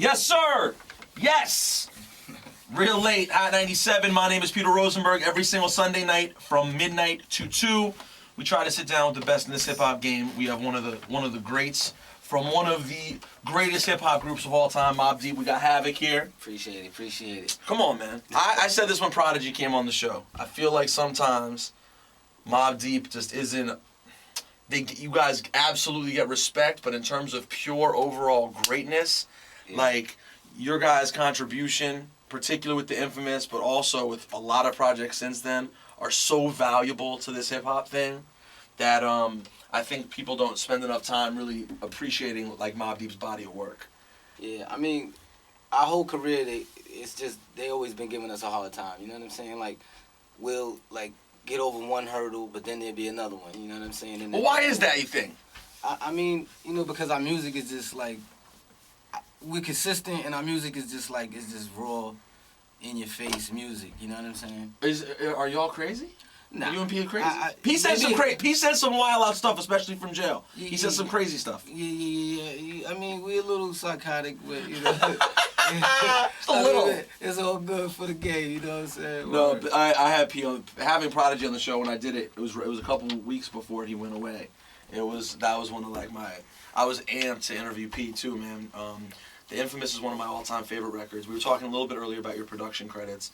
Yes, sir. Yes. Real late, Hot 97. My name is Peter Rosenberg. Every single Sunday night from midnight to 2, we try to sit down with the best in this hip-hop game. We have one of the greats from one of the greatest hip-hop groups of all time, Mobb Deep. We got Havoc here. Appreciate it. Come on, man. I said this when Prodigy came on the show. I feel like sometimes Mobb Deep just isn't... You guys absolutely get respect, but in terms of pure overall greatness, like your guys' contribution, particularly with the Infamous, but also with a lot of projects since then, are so valuable to this hip-hop thing that I think people don't spend enough time really appreciating like Mobb Deep's body of work. Yeah, I mean, our whole career, they always been giving us a hard time. You know what I'm saying? Like, we'll get over one hurdle, but then there'll be another one. You know what I'm saying? Well, why is that, you think? I mean, you know, because our music is just like, we're consistent, and our music is just like, it's just raw, in your face music. You know what I'm saying? Are y'all crazy? Nah. Are you and P crazy? P said some wild out stuff, especially from jail. He said some crazy stuff. Yeah. I mean, we're a little psychotic, but you know. Just a little. It's all good for the game, you know what I'm saying? No, I had P on, having Prodigy on the show when I did it. It was a couple weeks before he went away. That was one of I was amped to interview P too, man. The Infamous is one of my all-time favorite records. We were talking a little bit earlier about your production credits,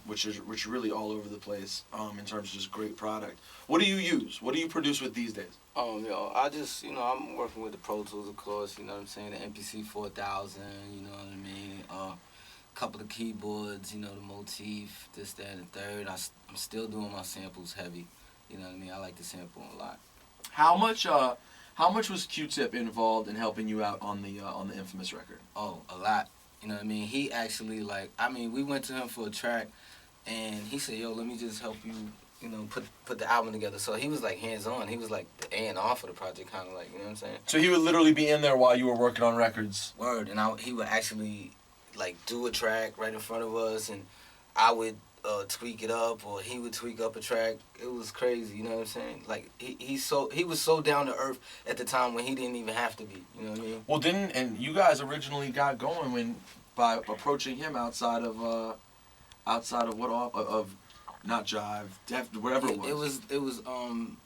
which are really all over the place in terms of just great product. What do you use? What do you produce with these days? I just, you know, I'm working with the Pro Tools, of course, you know what I'm saying, the MPC 4000, you know what I mean, a couple of keyboards, you know, the motif, this, that, and the third. I'm still doing my samples heavy, you know what I mean, I like to sample a lot. How much was Q-Tip involved in helping you out on the Infamous record? Oh, a lot. You know what I mean? He actually, we went to him for a track, and he said, yo, let me just help you, you know, put the album together. So he was, like, hands-on. He was, like, the A&R for the project, kind of like, you know what I'm saying? So he would literally be in there while you were working on records? Word. And he would actually, like, do a track right in front of us, and I would tweak it up, or he would tweak up a track. It was crazy, you know what I'm saying? Like, he was so down to earth at the time when he didn't even have to be, you know what I mean? Well, and you guys originally got going by approaching him outside of not Jive, whatever it was. It was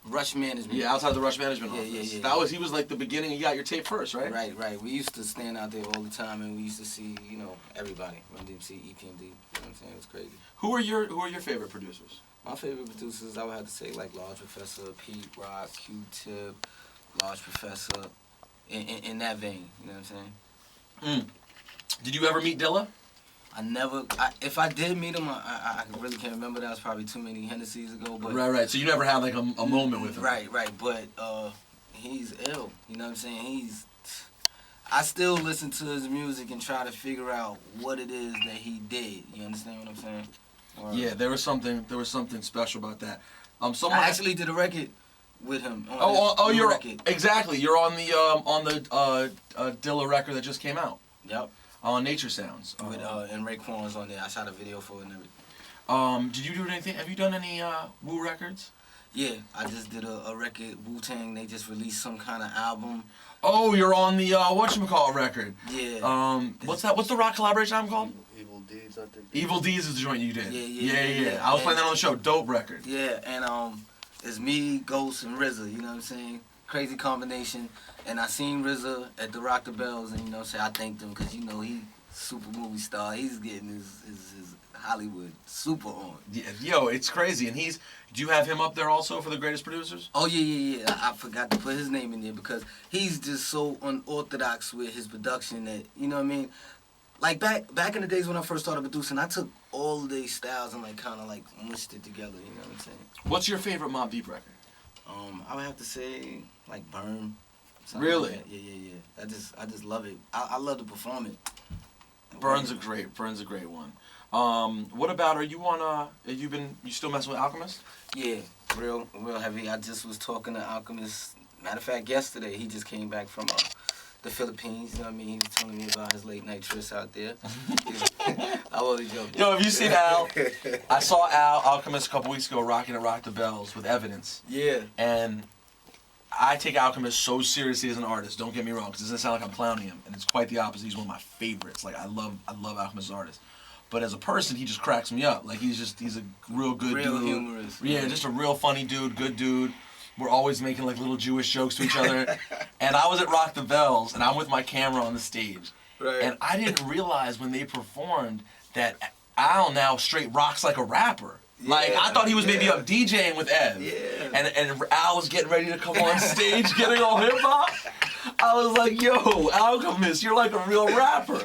Rush Management. Yeah, outside the Rush Management office. Yeah. He was like the beginning. You got your tape first, right? Right. We used to stand out there all the time, and we used to see, you know, everybody. Run DMC, EPMD. You know what I'm saying? It was crazy. Who are your favorite producers? My favorite producers, I would have to say, like Large Professor, Pete Rock, Q-Tip, Large Professor, in that vein. You know what I'm saying? Did you ever meet Dilla? If I did meet him, I really can't remember. That was probably too many Hennessy's ago. But Right. So you never had like a moment with him. Right. But he's ill. You know what I'm saying? I still listen to his music and try to figure out what it is that he did. You understand what I'm saying? Yeah, there was something special about that. I actually did a record with him. Exactly. You're on the Dilla record that just came out. Yep. On Nature Sounds. With and Raekwon's on there. I shot a video for it and everything. Did you do anything? Have you done any Wu records? Yeah, I just did a record. Wu-Tang, they just released some kind of album. Oh, you're on the whatchamacallit record. Yeah. What's that? What's the rock collaboration album called? Evil Deeds, I think. Evil Deeds is the joint you did. Yeah. I was playing that on the show. Dope record. Yeah, and it's me, Ghost, and RZA. You know what I'm saying? Crazy combination. And I seen RZA at the Rock the Bells, and you know, I thanked him because you know he super movie star. He's getting his Hollywood super on. Yeah, yo, it's crazy. And do you have him up there also for the greatest producers? Oh yeah. I forgot to put his name in there because he's just so unorthodox with his production that, you know what I mean? Like back in the days when I first started producing, I took all of these styles and kind of mushed it together. You know what I'm saying? What's your favorite Mobb Deep record? I would have to say like Burn. Really? Like yeah. I just love it. I love to perform it. Burn's a great one. What about, you still messing with Alchemist? Yeah, real heavy. I just was talking to Alchemist. Matter of fact, yesterday he just came back from the Philippines. You know what I mean? He was telling me about his late night trips out there. I wasn't joking. Yo, have you seen Al? I saw Alchemist a couple weeks ago rocking at Rock the Bells with Evidence. Yeah. And I take Alchemist so seriously as an artist. Don't get me wrong, because it doesn't sound like I'm clowning him, and it's quite the opposite. He's one of my favorites. Like I love Alchemist as an artist. But as a person, he just cracks me up. Like he's a real good dude. Real humorous. Yeah, just a real funny dude, good dude. We're always making like little Jewish jokes to each other. And I was at Rock the Bells, and I'm with my camera on the stage. Right. And I didn't realize when they performed that Al now straight rocks like a rapper. Like I thought he was maybe up DJing with Ev. Yeah. And Al was getting ready to come on stage, getting all hip hop. I was like, yo, Alchemist, you're like a real rapper.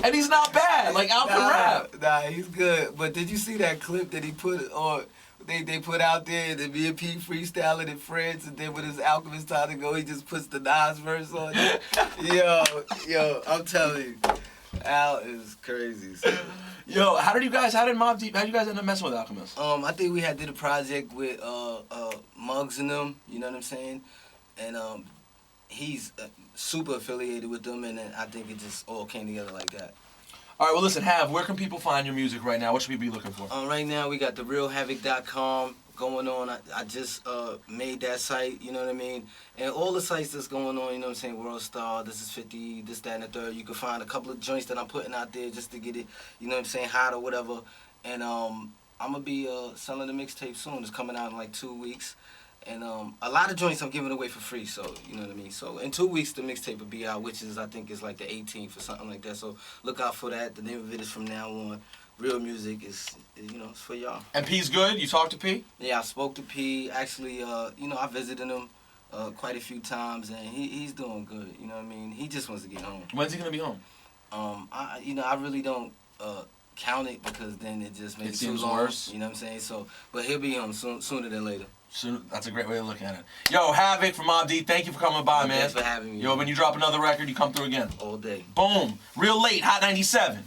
And he's not bad. Like Al can rap. Nah, he's good. But did you see that clip that he put on? They put out there, the me and P freestyling and friends, and then when his Alchemist time to go, he just puts the Nas verse on it. yo, I'm telling you, Al is crazy. So. Yo, how did you guys end up messing with Alchemist? I think we did a project with Muggs and them, you know what I'm saying? And he's super affiliated with them, and then I think it just all came together like that. All right, well, listen, Hav, where can people find your music right now? What should we be looking for? Right now, we got therealhavoc.com going on. I just made that site, you know what I mean? And all the sites that's going on, you know what I'm saying? World Star, This Is 50, this, that, and the third. You can find a couple of joints that I'm putting out there just to get it, you know what I'm saying, hot or whatever. And I'm going to be selling the mixtape soon. It's coming out in like 2 weeks. And a lot of joints I'm giving away for free, so you know what I mean. So in 2 weeks the mixtape will be out, which is I think is like the 18th or something like that. So look out for that. The name of it is From Now On. Real music is it's for y'all. And P's good? You talked to P? Yeah, I spoke to P. Actually, I visited him quite a few times, and he's doing good. You know what I mean. He just wants to get home. When's he gonna be home? I really don't count it because then it just makes it too long. Worse. You know what I'm saying. So, but he'll be home sooner than later. So that's a great way of looking at it. Yo, Havoc from Mobb Deep, thank you for coming by, man. Thanks for having me. Yo, when you drop another record, you come through again. All day. Boom. Real late, Hot 97.